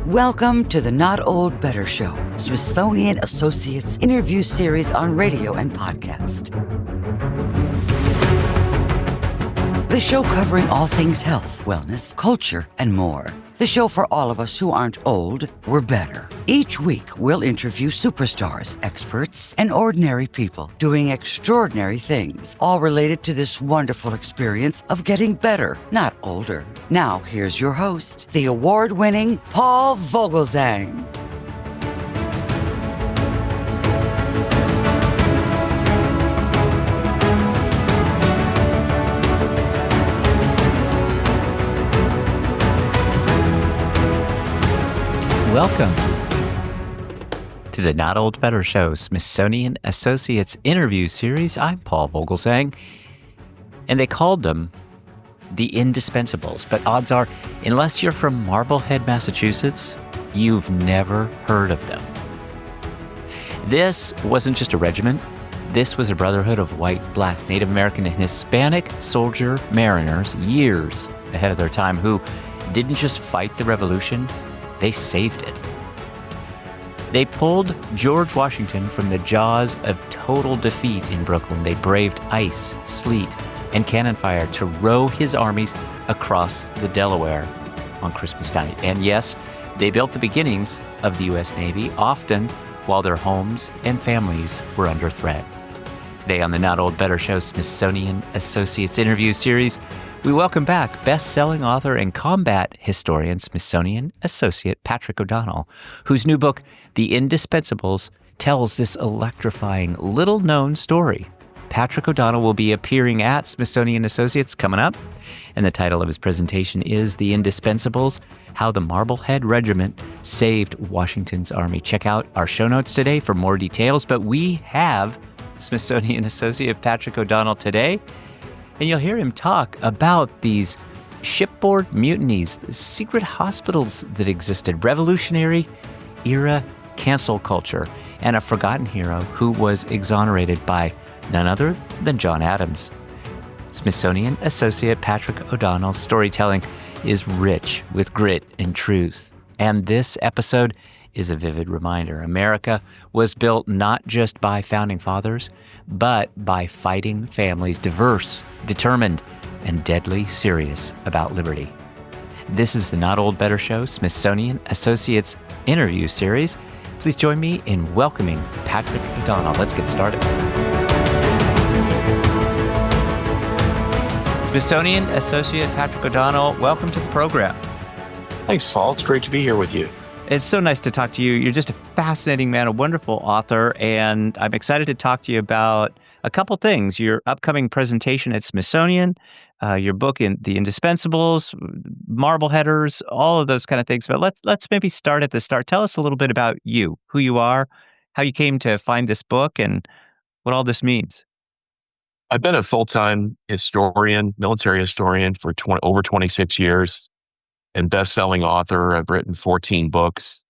Welcome to the Not Old Better Show, Smithsonian Associates interview series on radio and podcast. The show covering all things health, wellness, culture, and more. The show for all of us who aren't old, we're better. Each week, we'll interview superstars, experts, and ordinary people doing extraordinary things, all related to this wonderful experience of getting better, not older. Now, here's your host, the award-winning Paul Vogelzang. Welcome to the Not Old Better Show, Smithsonian Associates interview series. I'm Paul Vogelzang, and they called them the Indispensables. But odds are, unless you're from Marblehead, Massachusetts, you've never heard of them. This wasn't just a regiment. This was a brotherhood of white, black, Native American, and Hispanic soldier mariners years ahead of their time who didn't just fight the revolution, they saved it. They pulled George Washington from the jaws of total defeat in Brooklyn. They braved ice, sleet, and cannon fire to row his armies across the Delaware on Christmas night. And yes, they built the beginnings of the U.S. Navy, often while their homes and families were under threat. Today on the Not Old Better Show Smithsonian Associates interview series, we welcome back best-selling author and combat historian, Smithsonian Associate Patrick O'Donnell, whose new book, The Indispensables, tells this electrifying, little-known story. Patrick O'Donnell will be appearing at Smithsonian Associates coming up, and the title of his presentation is The Indispensables, How the Marblehead Regiment Saved Washington's Army. Check out our show notes today for more details, but we have Smithsonian Associate Patrick O'Donnell today, and you'll hear him talk about these shipboard mutinies, the secret hospitals that existed, revolutionary era cancel culture, and a forgotten hero who was exonerated by none other than John Adams. Smithsonian Associate Patrick O'Donnell's storytelling is rich with grit and truth. And this episode is a vivid reminder. America was built not just by founding fathers, but by fighting families, diverse, determined, and deadly serious about liberty. This is the Not Old Better Show Smithsonian Associates interview series. Please join me in welcoming Patrick O'Donnell. Let's get started. Smithsonian Associate Patrick O'Donnell, welcome to the program. Thanks, Paul. It's great to be here with you. It's so nice to talk to you. You're just a fascinating man, a wonderful author, and I'm excited to talk to you about a couple things. Your upcoming presentation at Smithsonian, your book in The Indispensables, Marbleheaders, all of those kind of things. But let's maybe start at the start. Tell us a little bit about you, who you are, how you came to find this book, and what all this means. I've been a full-time historian, military historian for over 26 years. And best-selling author. I've written 14 books.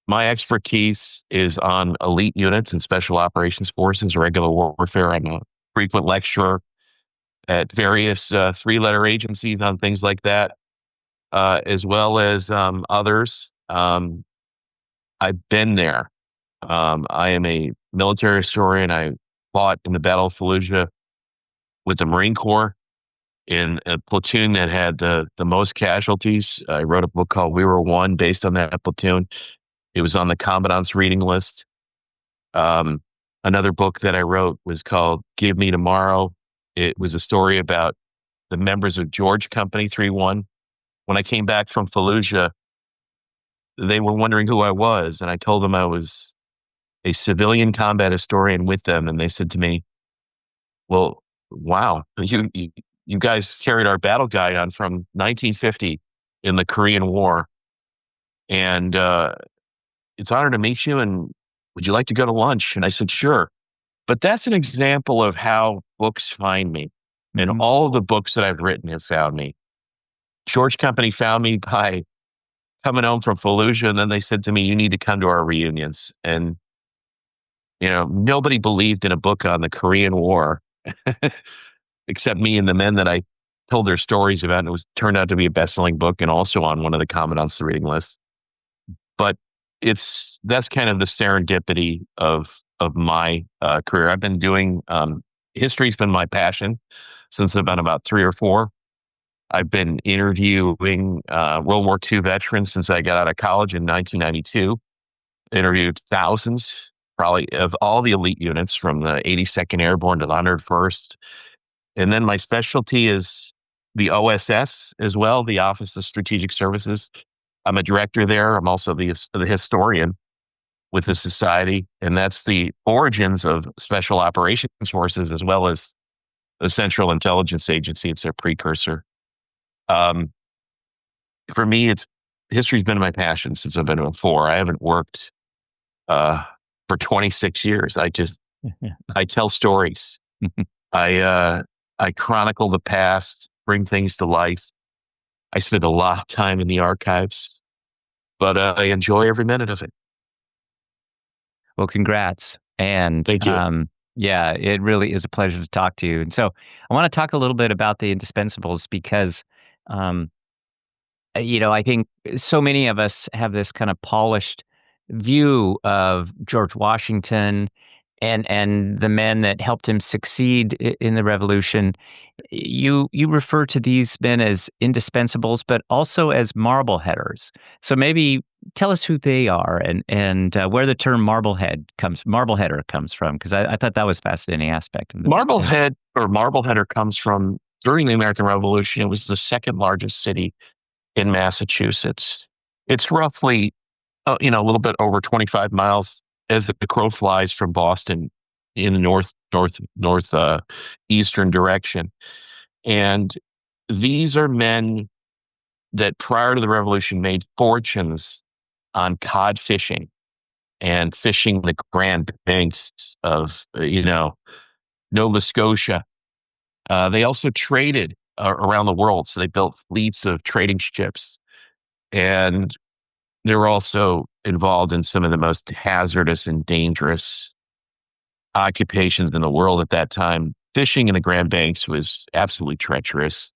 My expertise is on elite units and special operations forces, regular warfare. I'm a frequent lecturer at various three-letter agencies on things like that, as well as others. I've been there. I am a military historian. I fought in the Battle of Fallujah with the Marine Corps in a platoon that had the most casualties. I wrote a book called We Were One based on that platoon. It was on the Commandant's reading list. Another book that I wrote was called Give Me Tomorrow. It was a story about the members of George Company 3-1. When I came back from Fallujah, they were wondering who I was, and I told them I was a civilian combat historian with them, and they said to me, well, wow, you guys carried our battle guide on from 1950 in the Korean War. And it's an honor to meet you. And would you like to go to lunch? And I said, sure. But that's an example of how books find me. And all of the books that I've written have found me. George Company found me by coming home from Fallujah. And then they said to me, you need to come to our reunions. And, nobody believed in a book on the Korean War. Except me and the men that I told their stories about, and it turned out to be a best-selling book and also on one of the Commandant's reading lists. But that's kind of the serendipity of my career. I've been doing history's been my passion since I've been about 3 or 4. I've been interviewing World War II veterans since I got out of college in 1992. Interviewed thousands, probably of all the elite units from the 82nd Airborne to the 101st. And then my specialty is the OSS as well, the Office of Strategic Services. I'm a director there. I'm also the historian with the society, and that's the origins of Special Operations Forces as well as the Central Intelligence Agency. It's their precursor. For me, history's been my passion since I've been 4. I haven't worked for 26 years. I tell stories. I chronicle the past, bring things to life. I spend a lot of time in the archives, but I enjoy every minute of it. Well, congrats. And Thank you. yeah, it really is a pleasure to talk to you. And so I want to talk a little bit about the Indispensables because, I think so many of us have this kind of polished view of George Washington and the men that helped him succeed in the revolution. You refer to these men as indispensables, but also as Marbleheaders. So maybe tell us who they are and where the term Marbleheader comes from, because I thought that was a fascinating aspect of the Marblehead or Marbleheader comes from during the American Revolution. It was the second largest city in Massachusetts. It's roughly, a little bit over 25 miles as the crow flies from Boston in the north eastern direction. And these are men that prior to the revolution made fortunes on cod fishing and fishing the Grand Banks of, Nova Scotia. They also traded around the world. So they built fleets of trading ships. And they were also involved in some of the most hazardous and dangerous occupations in the world at that time. Fishing in the Grand Banks was absolutely treacherous.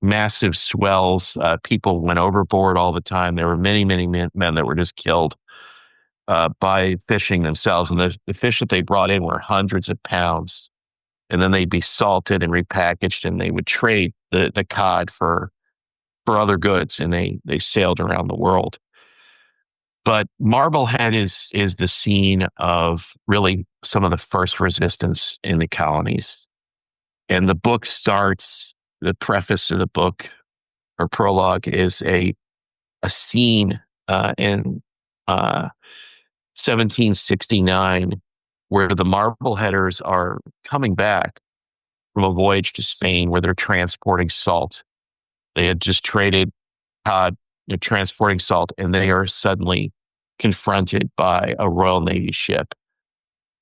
Massive swells. People went overboard all the time. There were many, many men that were just killed by fishing themselves. And the fish that they brought in were hundreds of pounds. And then they'd be salted and repackaged, and they would trade the cod for other goods. And they sailed around the world. But Marblehead is the scene of really some of the first resistance in the colonies. And the book starts, the preface of the book or prologue is a scene in 1769 where the Marbleheaders are coming back from a voyage to Spain where they're transporting salt. They had just traded cod, transporting salt, and they are suddenly confronted by a Royal Navy ship.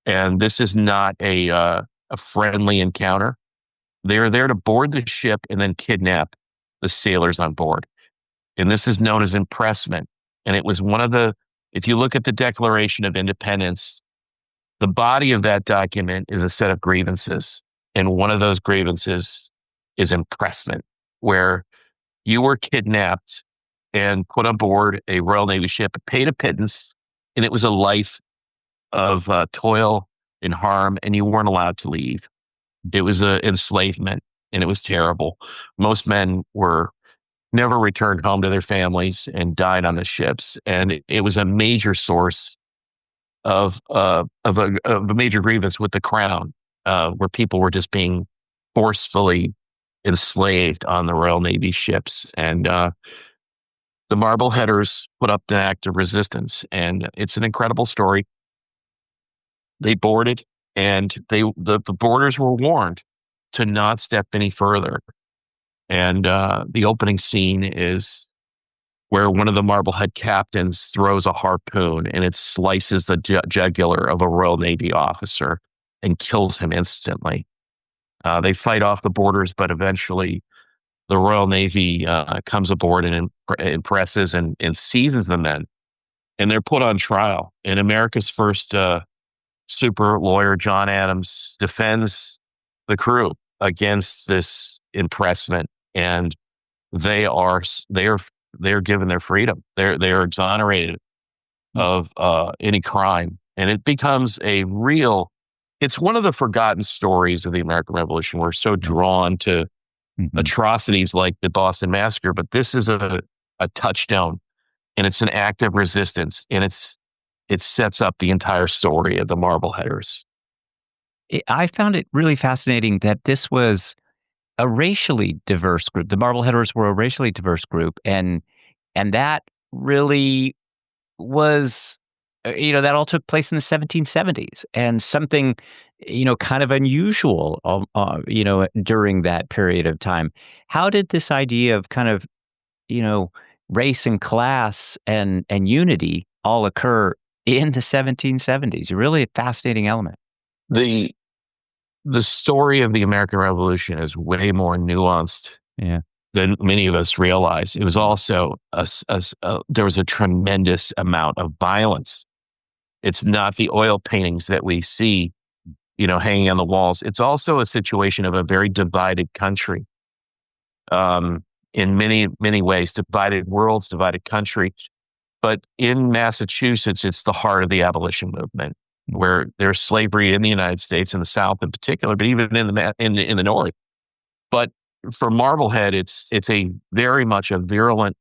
And this is not a friendly encounter. They are there to board the ship and then kidnap the sailors on board. And this is known as impressment. And it was if you look at the Declaration of Independence, the body of that document is a set of grievances. And one of those grievances is impressment, where you were kidnapped and put on board a Royal Navy ship, paid a pittance, and it was a life of toil and harm, and you weren't allowed to leave. It was enslavement, and it was terrible. Most men were never returned home to their families and died on the ships, and it was a major source of a major grievance with the crown, where people were just being forcefully enslaved on the Royal Navy ships. And the Marbleheaders put up an act of resistance, and it's an incredible story. They boarded, and the boarders were warned to not step any further. And the opening scene is where one of the Marblehead captains throws a harpoon, and it slices the jugular of a Royal Navy officer and kills him instantly. They fight off the boarders, but eventually the Royal Navy comes aboard and impresses and seizes the men, and they're put on trial. And America's first super lawyer, John Adams, defends the crew against this impressment, and they are given their freedom. They are exonerated of any crime. And it becomes it's one of the forgotten stories of the American Revolution. We're so drawn to atrocities like the Boston Massacre, but this is a touchstone, and it's an act of resistance, and it sets up the entire story of the Marbleheaders. I found it really fascinating that this was a racially diverse group. The Marbleheaders were a racially diverse group, and that really was, that all took place in the 1770s, and something, kind of unusual, during that period of time. How did this idea of kind of, race and class and unity all occur in the 1770s? Really a fascinating element. The story of the American Revolution is way more nuanced than many of us realize. It was also there was a tremendous amount of violence. It's not the oil paintings that we see, hanging on the walls. It's also a situation of a very divided country. In many, many ways, divided worlds, divided country. But in Massachusetts, it's the heart of the abolition movement, where there's slavery in the United States, in the South in particular, but even in the North. But for Marblehead, it's a very much a virulent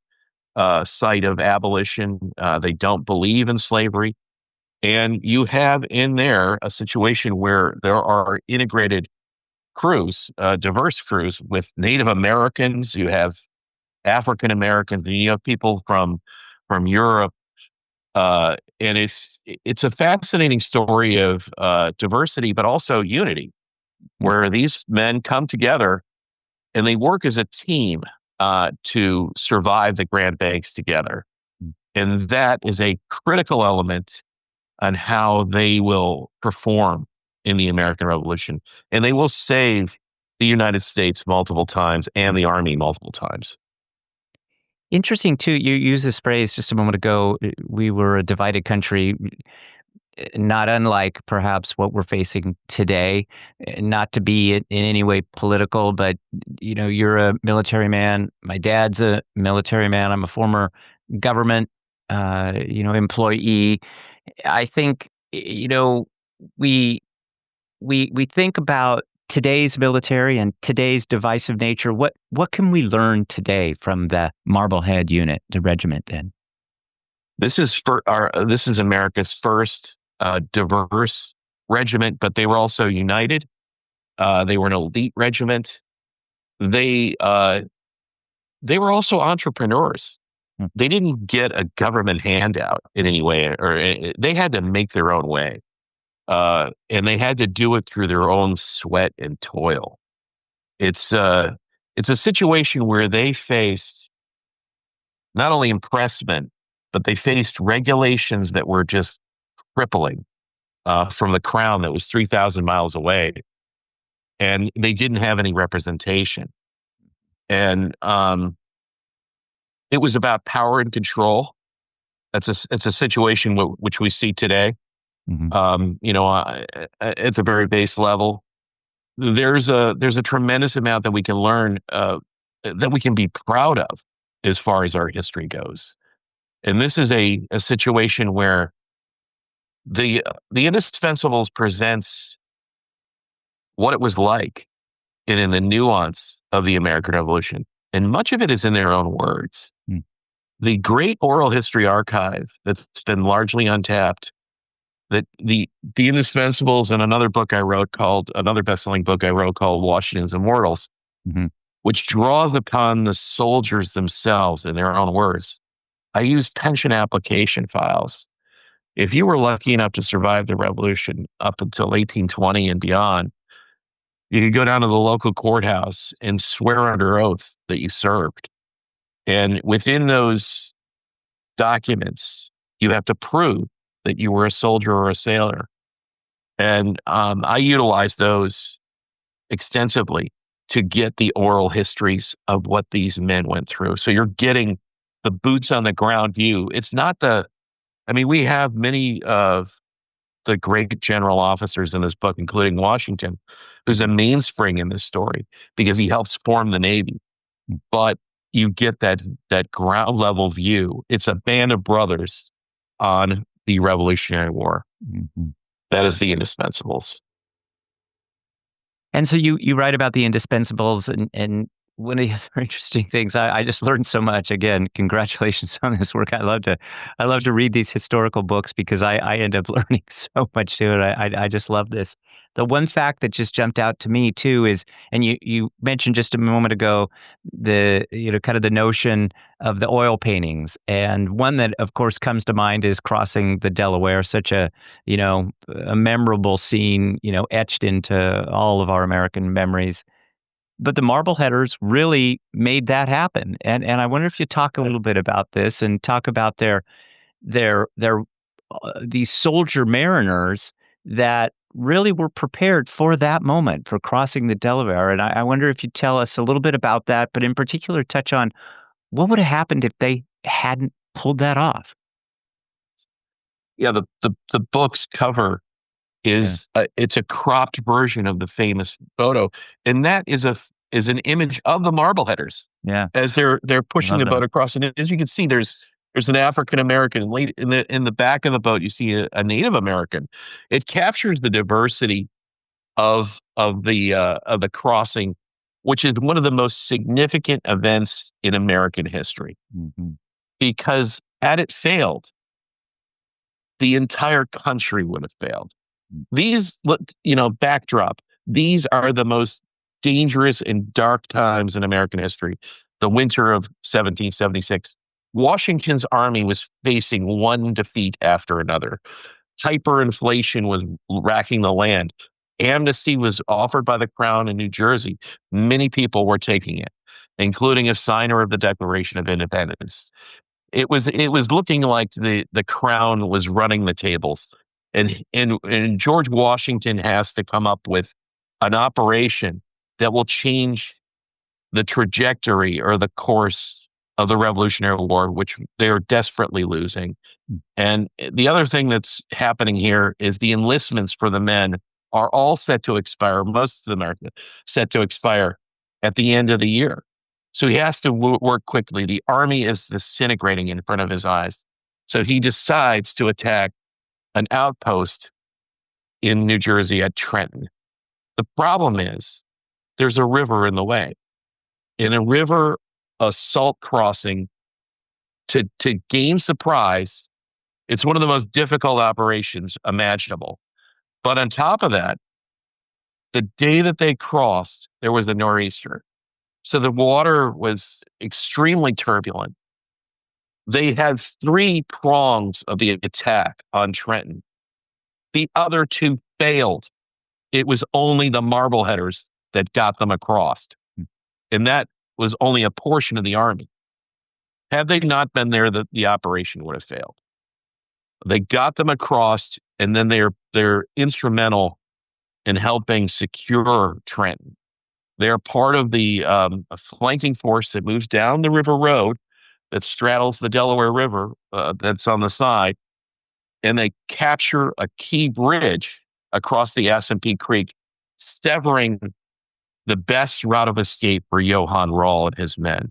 site of abolition. They don't believe in slavery. And you have in there a situation where there are integrated crews, diverse crews with Native Americans. You have African Americans, and you have people from Europe. And it's a fascinating story of diversity, but also unity, where these men come together and they work as a team to survive the Grand Banks together. And that is a critical element on how they will perform in the American Revolution. And they will save the United States multiple times and the Army multiple times. Interesting, too, you used this phrase just a moment ago, we were a divided country, not unlike perhaps what we're facing today. Not to be in any way political, but, you're a military man. My dad's a military man. I'm a former government, employee. I think, we think about today's military and today's divisive nature. What can we learn today from the Marblehead unit, the regiment? Then this is America's first diverse regiment, but they were also united. They were an elite regiment. They were also entrepreneurs. They didn't get a government handout in any way, or they had to make their own way. And they had to do it through their own sweat and toil. It's a situation where they faced not only impressment, but they faced regulations that were just crippling from the crown that was 3,000 miles away. And they didn't have any representation. And it was about power and control. It's a situation which we see today. At the very base level, there's a tremendous amount that we can learn, that we can be proud of as far as our history goes. And this is a situation where the Indispensables presents what it was like and in the nuance of the American Revolution. And much of it is in their own words. The great oral history archive that's been largely untapped, that the Indispensables, and another best-selling book I wrote called Washington's Immortals, which draws upon the soldiers themselves in their own words. I use pension application files. If you were lucky enough to survive the revolution up until 1820 and beyond, you could go down to the local courthouse and swear under oath that you served. And within those documents, you have to prove that you were a soldier or a sailor. And I utilize those extensively to get the oral histories of what these men went through. So you're getting the boots on the ground view. It's not we have many of the great general officers in this book, including Washington, who's a mainspring in this story because he helps form the Navy. But you get that ground level view. It's a band of brothers on the Revolutionary War. Mhm. That is the Indispensables. And so you write about the Indispensables, and one of the other interesting things, I just learned so much. Again, congratulations on this work. I love to read these historical books because I end up learning so much too. And I just love this. The one fact that just jumped out to me too is, and you mentioned just a moment ago, kind of the notion of the oil paintings, and one that of course comes to mind is crossing the Delaware, such a memorable scene, etched into all of our American memories. But the Marbleheaders really made that happen. And I wonder if you talk a little bit about this and talk about their these soldier mariners that really were prepared for that moment, for crossing the Delaware. And I wonder if you tell us a little bit about that, but in particular touch on what would have happened if they hadn't pulled that off. Yeah, the book's cover Yeah. is it's a cropped version of the famous photo, and that is an image of the Marbleheaders Yeah. as they're I pushing love the boat that. across. And as you can see, there's an African American late in the back of the boat. You see a Native American. It captures the diversity of the crossing, which is one of the most significant events in American history, Mhm. because had it failed, the entire country would have failed. These, backdrop, these are the most dangerous and dark times in American history. The winter of 1776. Washington's army was facing one defeat after another. Hyperinflation was racking the land. Amnesty was offered by the Crown in New Jersey. Many people were taking it, including a signer of the Declaration of Independence. It was looking like the Crown was running the tables, and George Washington has to come up with an operation that will change the trajectory or the course of the Revolutionary War, which they're desperately losing. And the other thing that's happening here is the enlistments for the men are all set to expire. Most of them are set to expire at the end of the year. So he has to work quickly. The army is disintegrating in front of his eyes. So he decides to attack an outpost in New Jersey at Trenton. The problem is there's a river in the way. In a river assault crossing to gain surprise, it's one of the most difficult operations imaginable. But on top of that, the day that they crossed, there was a nor'easter. So the water was extremely turbulent. They had three prongs of the attack on Trenton. The other two failed. It was only the Marbleheaders that got them across. And that was only a portion of the army. Had they not been there, the operation would have failed. They got them across, and then they're instrumental in helping secure Trenton. They're part of the a flanking force that moves down the river road that straddles the Delaware River that's on the side, and they capture a key bridge across the Assunpink Creek, severing the best route of escape for Johann Rall and his men.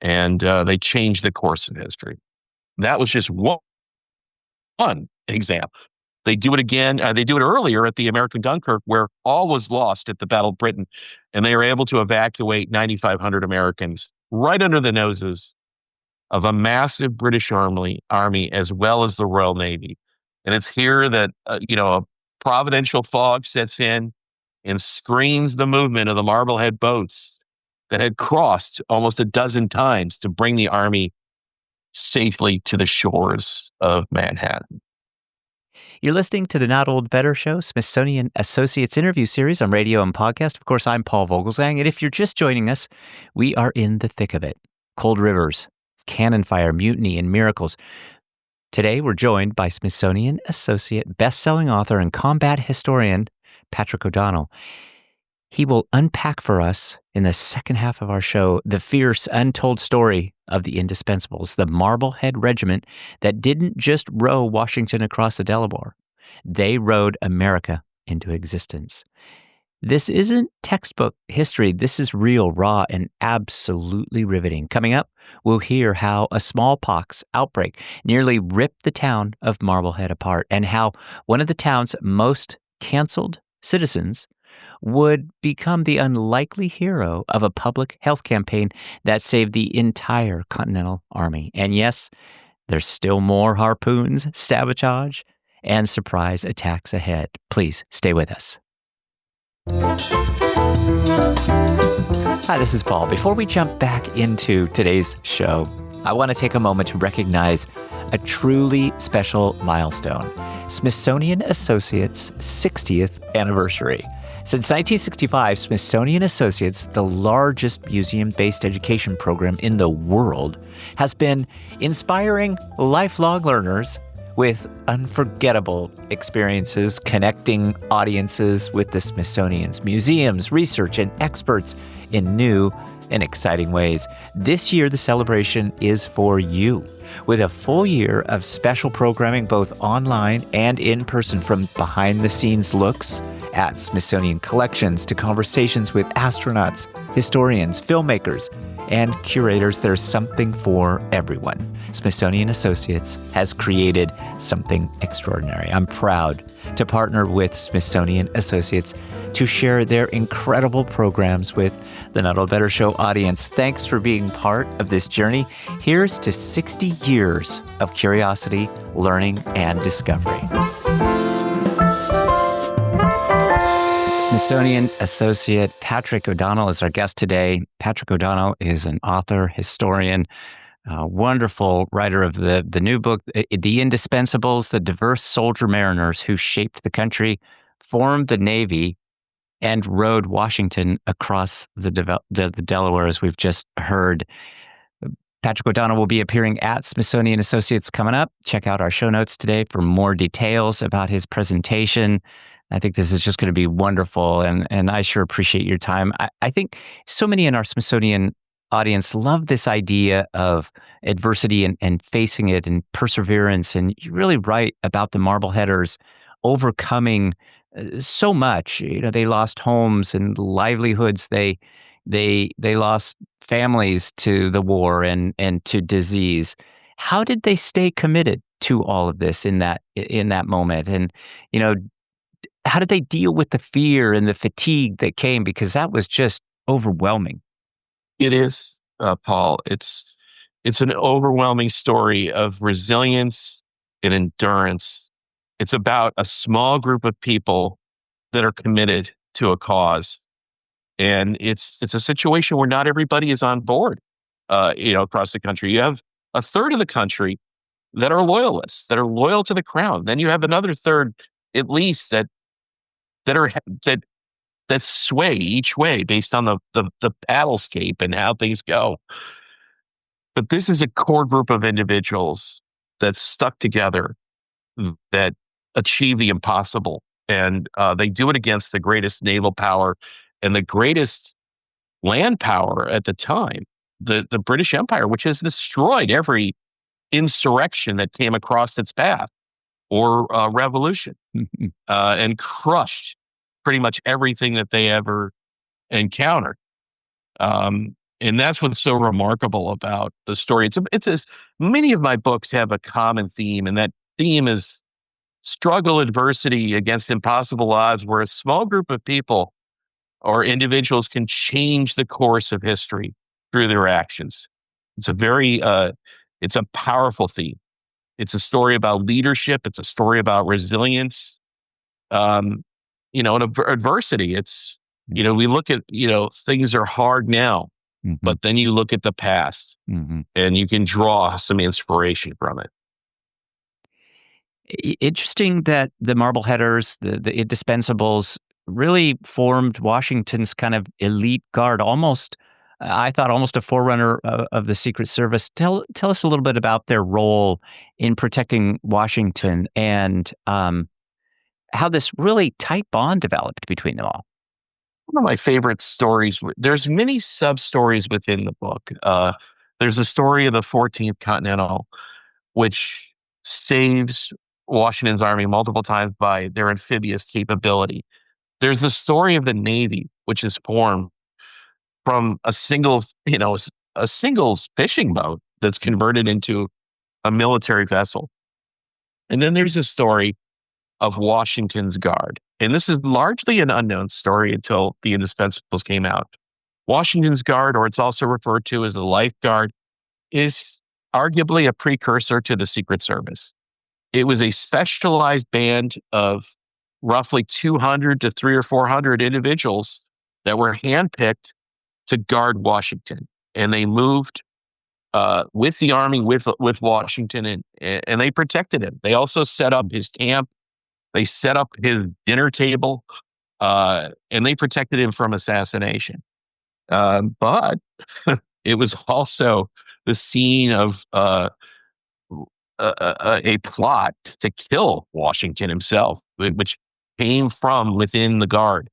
And they changed the course of history. That was just one example. They do it again. They do it earlier at the American Dunkirk, where all was lost at the Battle of Britain, and they were able to evacuate 9,500 Americans right under the noses of a massive British army, as well as the Royal Navy. And it's here that a providential fog sets in and screens the movement of the Marblehead boats that had crossed almost a dozen times to bring the army safely to the shores of Manhattan. You're listening to the Not Old Better Show, Smithsonian Associates interview series on radio and podcast. Of course, I'm Paul Vogelsang, and if you're just joining us, we are in the thick of it. Cold rivers, cannon fire, mutiny, and miracles. Today, we're joined by Smithsonian Associate best-selling author and combat historian Patrick O'Donnell. He will unpack for us in the second half of our show the fierce, untold story of the Indispensables, the Marblehead Regiment that didn't just row Washington across the Delaware. They rowed America into existence. This isn't textbook history. This is real, raw, and absolutely riveting. Coming up, we'll hear how a smallpox outbreak nearly ripped the town of Marblehead apart and how one of the town's most canceled citizens would become the unlikely hero of a public health campaign that saved the entire Continental Army. And yes, there's still more harpoons, sabotage, and surprise attacks ahead. Please stay with us. Hi, this is Paul. Before we jump back into today's show, I want to take a moment to recognize a truly special milestone, Smithsonian Associates' 60th anniversary. Since 1965, Smithsonian Associates, the largest museum-based education program in the world, has been inspiring lifelong learners with unforgettable experiences, connecting audiences with the Smithsonian's museums, research, and experts in new and exciting ways. This year, the celebration is for you, with a full year of special programming both online and in person, from behind-the-scenes looks at Smithsonian collections to conversations with astronauts, historians, filmmakers, and curators. There's something for everyone. Smithsonian Associates has created something extraordinary. I'm proud to partner with Smithsonian Associates to share their incredible programs with the Not Old Better Show audience. Thanks for being part of this journey. Here's to 60 years of curiosity, learning, and discovery. Smithsonian Associate Patrick O'Donnell is our guest today. Patrick O'Donnell is an author, historian, wonderful writer of the new book, The Indispensables, the diverse soldier mariners who shaped the country, formed the Navy, and rode Washington across the Delaware, as we've just heard. Patrick O'Donnell will be appearing at Smithsonian Associates coming up. Check out our show notes today for more details about his presentation. I think this is just going to be wonderful, and I sure appreciate your time. I think so many in our Smithsonian audience love this idea of adversity and facing it and perseverance, and you're really right about the Marbleheaders overcoming so much. You know, they lost homes and livelihoods. They lost families to the war and to disease. How did they stay committed to all of this in that moment? And how did they deal with the fear and the fatigue that came? Because that was just overwhelming. It is, Paul. It's an overwhelming story of resilience and endurance. It's about a small group of people that are committed to a cause, and it's a situation where not everybody is on board. Across the country, you have a third of the country that are loyalists, that are loyal to the crown. Then you have another third, at least, that sway each way based on the battlescape and how things go. But this is a core group of individuals that stuck together, that achieve the impossible, and they do it against the greatest naval power and the greatest land power at the time, the British Empire, which has destroyed every insurrection that came across its path or revolution, and crushed pretty much everything that they ever encountered. And that's what's so remarkable about the story. Many of my books have a common theme, and that theme is struggle, adversity against impossible odds, where a small group of people or individuals can change the course of history through their actions. It's a powerful theme. It's a story about leadership. It's a story about resilience. And adversity. It's, we look at, things are hard now, but then you look at the past, and you can draw some inspiration from it. Interesting that the Marbleheaders, the Indispensables, really formed Washington's kind of elite guard, I thought almost a forerunner of the Secret Service. Tell us a little bit about their role in protecting Washington and how this really tight bond developed between them all. One of my favorite stories, there's many sub-stories within the book. There's a story of the 14th Continental, which saves Washington's army multiple times by their amphibious capability. There's the story of the Navy, which is formed from a single fishing boat that's converted into a military vessel. And then there's a story of Washington's Guard. And this is largely an unknown story until the Indispensables came out. Washington's Guard, or it's also referred to as the Life Guard, is arguably a precursor to the Secret Service. It was a specialized band of roughly 200 to 300 or 400 individuals that were handpicked to guard Washington. And they moved with the army, with Washington, and they protected him. They also set up his camp. They set up his dinner table, and they protected him from assassination. But it was also the scene of a plot to kill Washington himself, which came from within the Guard.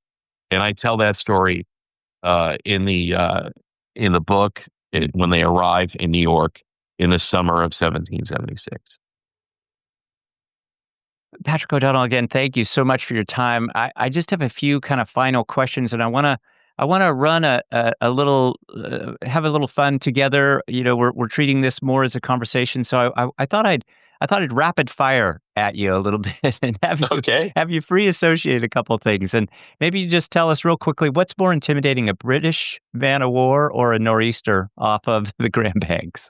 And I tell that story in the book when they arrive in New York in the summer of 1776. Patrick O'Donnell, again, thank you so much for your time. I just have a few kind of final questions, and I want to run a little have a little fun together. You know, we're treating this more as a conversation, so I thought I'd rapid fire at you a little bit and have you free associate a couple of things, and maybe you just tell us real quickly what's more intimidating, a British man of war or a nor'easter off of the Grand Banks?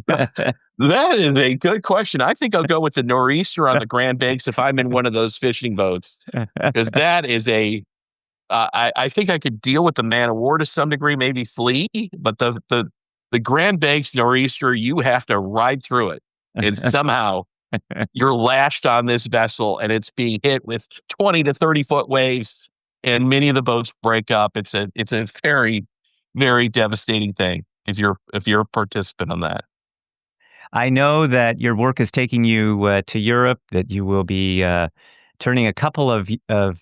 That is a good question. I think I'll go with the nor'easter on the Grand Banks if I'm in one of those fishing boats, because that is I think I could deal with the man of war to some degree, maybe flee, but the Grand Banks nor'easter, you have to ride through it, and somehow you're lashed on this vessel, and it's being hit with 20 to 30-foot waves, and many of the boats break up. It's a very, very devastating thing if you're a participant on that. I know that your work is taking you to Europe, that you will be turning a couple of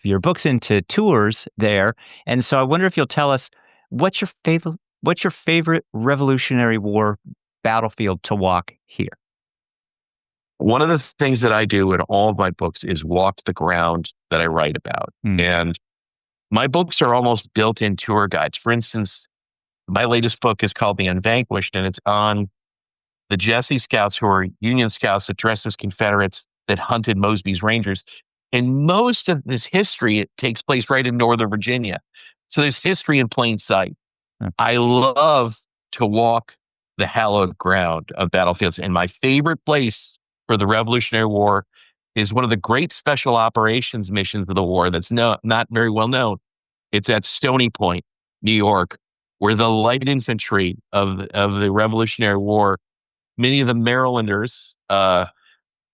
your books into tours there. And so I wonder if you'll tell us what's your favorite Revolutionary War battlefield to walk here? One of the things that I do in all of my books is walk the ground that I write about. And my books are almost built-in tour guides. For instance, my latest book is called The Unvanquished, and it's on the Jesse Scouts, who are Union Scouts that dressed as Confederates that hunted Mosby's Rangers. And most of this history, it takes place right in Northern Virginia. So there's history in plain sight. I love to walk the hallowed ground of battlefields. And my favorite place for the Revolutionary War is one of the great special operations missions of the war that's not very well known. It's at Stony Point, New York, where the light infantry of the Revolutionary War, many of the Marylanders,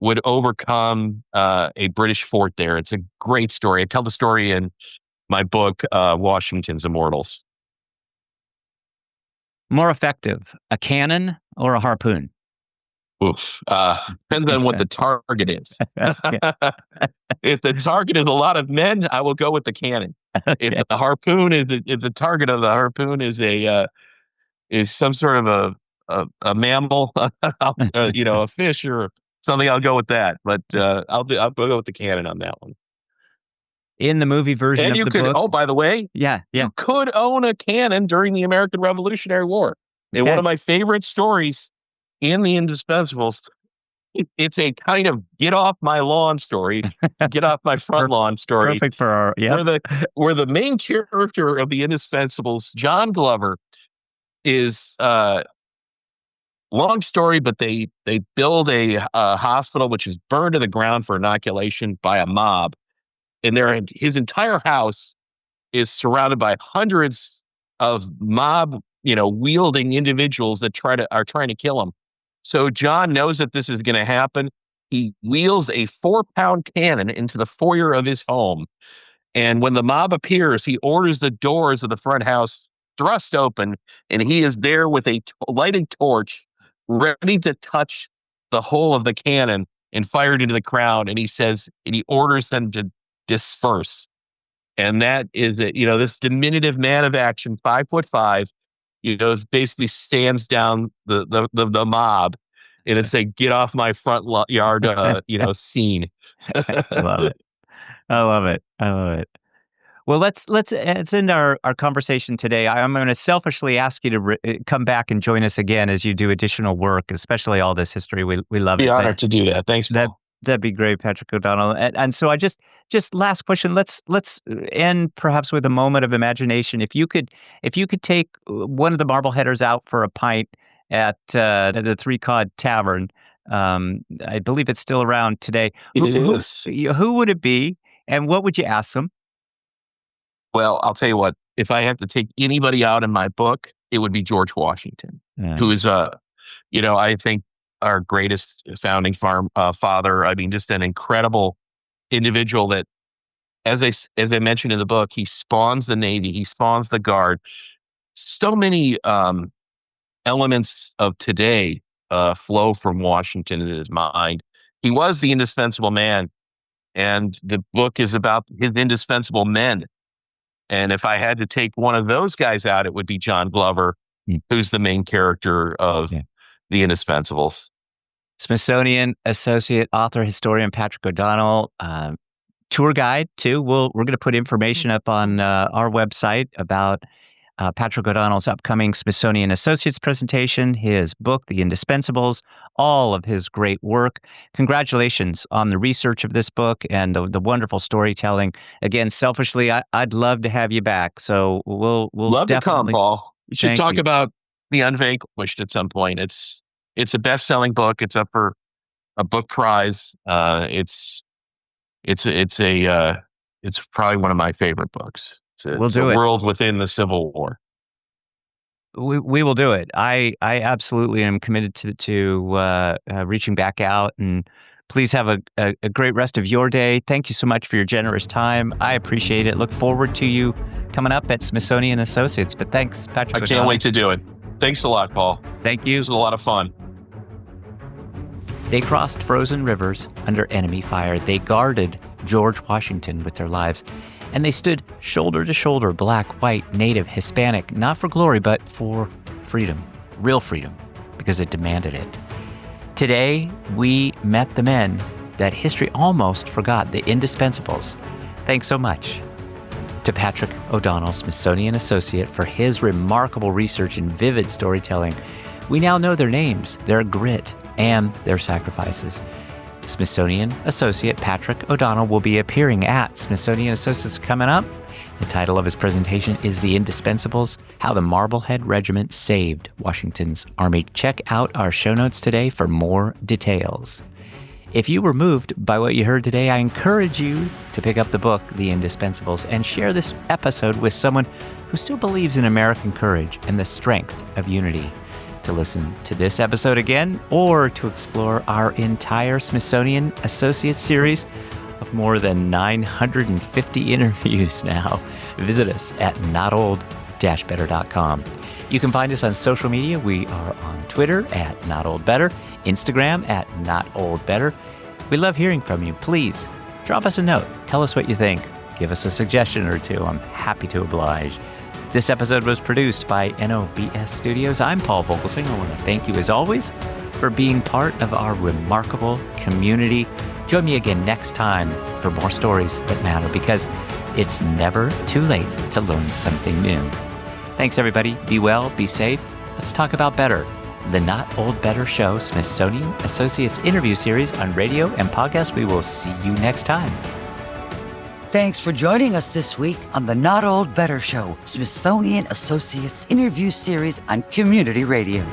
would overcome a British fort there. It's a great story. I tell the story in my book, Washington's Immortals. More effective, a cannon or a harpoon? Oof. Depends on what the target is. If the target is a lot of men, I will go with the cannon. Okay. If the harpoon if the target of the harpoon is is some sort of a mammal, a fish or something, I'll go with that. But I'll go with the cannon on that one. In the movie version of the book. Oh, by the way, you could own a cannon during the American Revolutionary War. And one of my favorite stories in the Indispensables, it's a kind of get off my lawn story, get off my front lawn story. Perfect for our, where the main character of the Indispensables, John Glover, is long story, but they build a hospital which is burned to the ground for inoculation by a mob. And his entire house is surrounded by hundreds of mob, wielding individuals that are trying to kill him. So John knows that this is going to happen. He wheels a 4-pound cannon into the foyer of his home. And when the mob appears, he orders the doors of the front house thrust open, and he is there with a lighted torch, ready to touch the hull of the cannon and fire it into the crowd. And he orders them to disperse. And that is this diminutive man of action, 5'5", basically stands down the mob, and it's a get off my front yard, scene. I love it. I love it. I love it. Well, let's end our conversation today. I'm going to selfishly ask you to come back and join us again as you do additional work, especially all this history. We love Be it. honored to do that. Thanks, That Paul. that'd be great, Patrick O'Donnell. And so I just last question. Let's end perhaps with a moment of imagination. If you could take one of the Marbleheaders out for a pint at the Three Cod Tavern, I believe it's still around today. It Who is. who would it be, and what would you ask them? Well, I'll tell you what, if I had to take anybody out in my book, it would be George Washington, who is, I think our greatest founding father. I mean, just an incredible individual that, as I mentioned in the book, he spawns the Navy, he spawns the Guard. So many elements of today flow from Washington in his mind. He was the indispensable man, and the book is about his indispensable men. And if I had to take one of those guys out, it would be John Glover, who's the main character of The Indispensables. Smithsonian Associate Author, Historian Patrick O'Donnell, tour guide too. We're going to put information up on our website about Patrick O'Donnell's upcoming Smithsonian Associates presentation, his book, The Indispensables, all of his great work. Congratulations on the research of this book and the wonderful storytelling. Again, selfishly, I'd love to have you back. So we'll Love to come, definitely. Paul. We should Thank talk you. about The Unvanquished at some point. It's a best-selling book. It's up for a book prize. It's probably one of my favorite books. We'll It's a do it. world within the Civil War. We will do it. I absolutely am committed to reaching back out, and please have a great rest of your day. Thank you so much for your generous time. I appreciate it. Look forward to you coming up at Smithsonian Associates. But thanks, Patrick. I can't wait to do it. Thanks a lot, Paul. Thank you. It was a lot of fun. They crossed frozen rivers under enemy fire. They guarded George Washington with their lives. And they stood shoulder to shoulder, black, white, native, Hispanic, not for glory, but for freedom, real freedom, because it demanded it. Today, we met the men that history almost forgot, the Indispensables. Thanks so much to Patrick O'Donnell, Smithsonian Associate, for his remarkable research and vivid storytelling. We now know their names, their grit, and their sacrifices. Smithsonian Associate Patrick O'Donnell will be appearing at Smithsonian Associates coming up. The title of his presentation is The Indispensables, How the Marblehead Regiment Saved Washington's Army. Check out our show notes today for more details. If you were moved by what you heard today, I encourage you to pick up the book, The Indispensables, and share this episode with someone who still believes in American courage and the strength of unity. To listen to this episode again or to explore our entire Smithsonian Associates series of more than 950 interviews now, visit us at notold-better.com. You can find us on social media. We are on Twitter at notoldbetter, Instagram at notoldbetter. We love hearing from you. Please drop us a note. Tell us what you think. Give us a suggestion or two. I'm happy to oblige. This episode was produced by NOBS Studios. I'm Paul Vogelsang. I want to thank you, as always, for being part of our remarkable community. Join me again next time for more stories that matter, because it's never too late to learn something new. Thanks, everybody. Be well, be safe. Let's talk about better. The Not Old Better Show, Smithsonian Associates interview series on radio and podcast. We will see you next time. Thanks for joining us this week on the Not Old Better Show, Smithsonian Associates interview series on Community Radio.